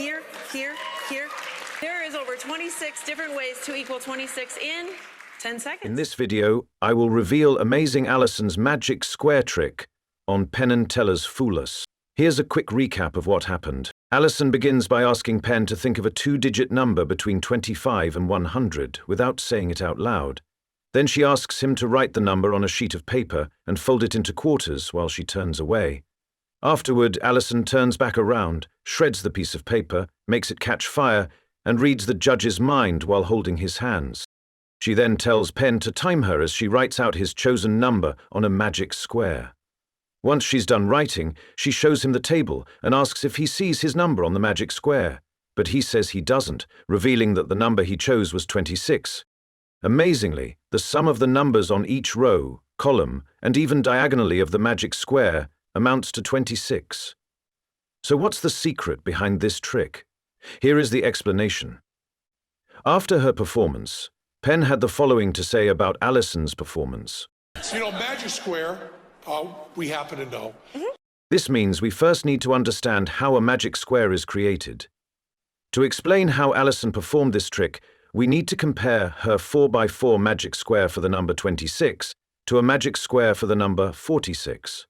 here, here, here. There is over 26 different ways to equal 26 in 10 seconds. In this video, I will reveal Amazing Allison's magic square trick on Penn and Teller's Fool Us. Here's a quick recap of what happened. Allison begins by asking Penn to think of a two-digit number between 25 and 100 without saying it out loud. Then she asks him to write the number on a sheet of paper and fold it into quarters while she turns away. Afterward, Allison turns back around, shreds the piece of paper, makes it catch fire, and reads the judge's mind while holding his hands. She then tells Penn to time her as she writes out his chosen number on a magic square. Once she's done writing, she shows him the table and asks if he sees his number on the magic square, but he says he doesn't, revealing that the number he chose was 26. Amazingly, the sum of the numbers on each row, column, and even diagonally of the magic square amounts to 26. So what's the secret behind this trick? Here is the explanation. After her performance, Penn had the following to say about Allison's performance. You know, Magic Square, we happen to know. This means we first need to understand how a magic square is created. To explain how Allison performed this trick, we need to compare her 4x4 magic square for the number 26 to a magic square for the number 46.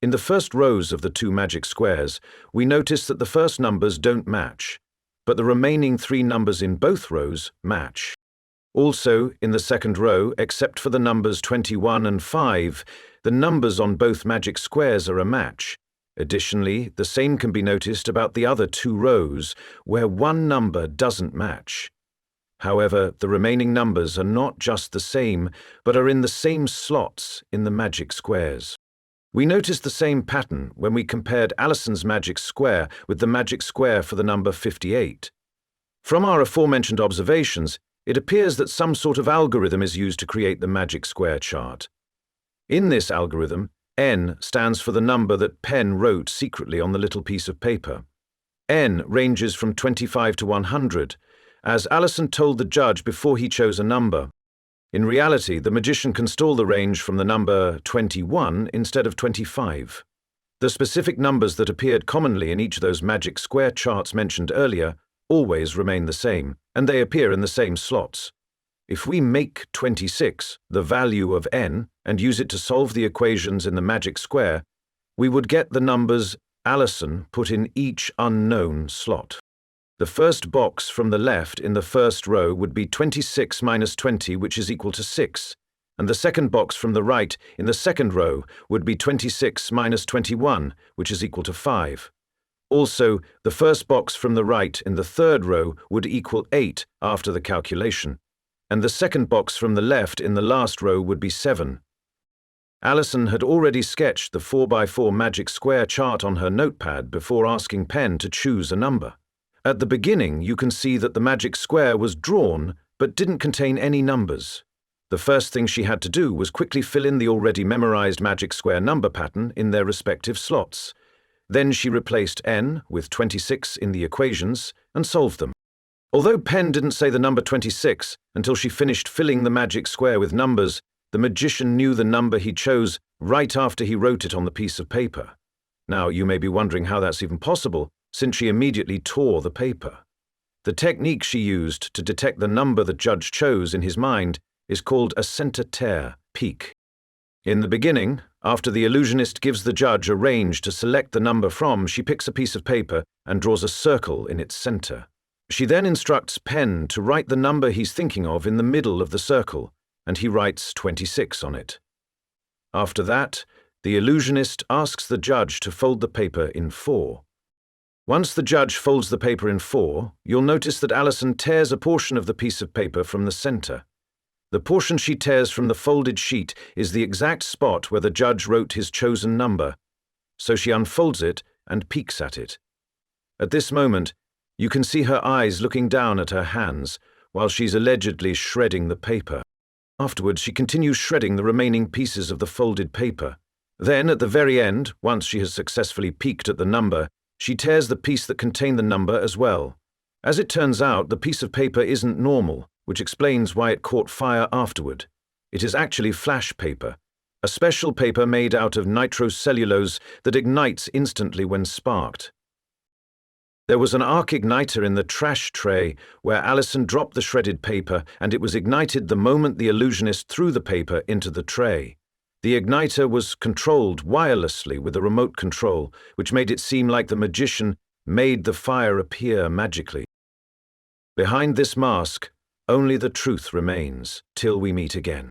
In the first rows of the two magic squares, we notice that the first numbers don't match, but the remaining three numbers in both rows match. Also, in the second row, except for the numbers 21 and 5, the numbers on both magic squares are a match. Additionally, the same can be noticed about the other two rows, where one number doesn't match. However, the remaining numbers are not just the same, but are in the same slots in the magic squares. We noticed the same pattern when we compared Allison's magic square with the magic square for the number 58. From our aforementioned observations, it appears that some sort of algorithm is used to create the magic square chart. In this algorithm, N stands for the number that Penn wrote secretly on the little piece of paper. N ranges from 25 to 100, as Allison told the judge before he chose a number. In reality, the magician can stall the range from the number 21 instead of 25. The specific numbers that appeared commonly in each of those magic square charts mentioned earlier always remain the same, and they appear in the same slots. If we make 26 the value of n and use it to solve the equations in the magic square, we would get the numbers Allison put in each unknown slot. The first box from the left in the first row would be 26 minus 20, which is equal to 6, and the second box from the right in the second row would be 26 minus 21, which is equal to 5. Also, the first box from the right in the third row would equal 8 after the calculation, and the second box from the left in the last row would be 7. Allison had already sketched the 4x4 magic square chart on her notepad before asking Penn to choose a number. At the beginning, you can see that the magic square was drawn but didn't contain any numbers. The first thing she had to do was quickly fill in the already memorized magic square number pattern in their respective slots. Then she replaced n with 26 in the equations and solved them. Although Penn didn't say the number 26 until she finished filling the magic square with numbers, the magician knew the number he chose right after he wrote it on the piece of paper. Now, you may be wondering how that's even possible, since she immediately tore the paper. The technique she used to detect the number the judge chose in his mind is called a center tear, peek. In the beginning, after the illusionist gives the judge a range to select the number from, she picks a piece of paper and draws a circle in its center. She then instructs Penn to write the number he's thinking of in the middle of the circle, and he writes 26 on it. After that, the illusionist asks the judge to fold the paper in 4. Once the judge folds the paper in 4, you'll notice that Allison tears a portion of the piece of paper from the center. The portion she tears from the folded sheet is the exact spot where the judge wrote his chosen number, so she unfolds it and peeks at it. At this moment, you can see her eyes looking down at her hands while she's allegedly shredding the paper. Afterwards, she continues shredding the remaining pieces of the folded paper. Then, at the very end, once she has successfully peeked at the number, she tears the piece that contained the number as well. As it turns out, the piece of paper isn't normal, which explains why it caught fire afterward. It is actually flash paper, a special paper made out of nitrocellulose that ignites instantly when sparked. There was an arc igniter in the trash tray where Allison dropped the shredded paper, and it was ignited the moment the illusionist threw the paper into the tray. The igniter was controlled wirelessly with a remote control, which made it seem like the magician made the fire appear magically. Behind this mask, only the truth remains till we meet again.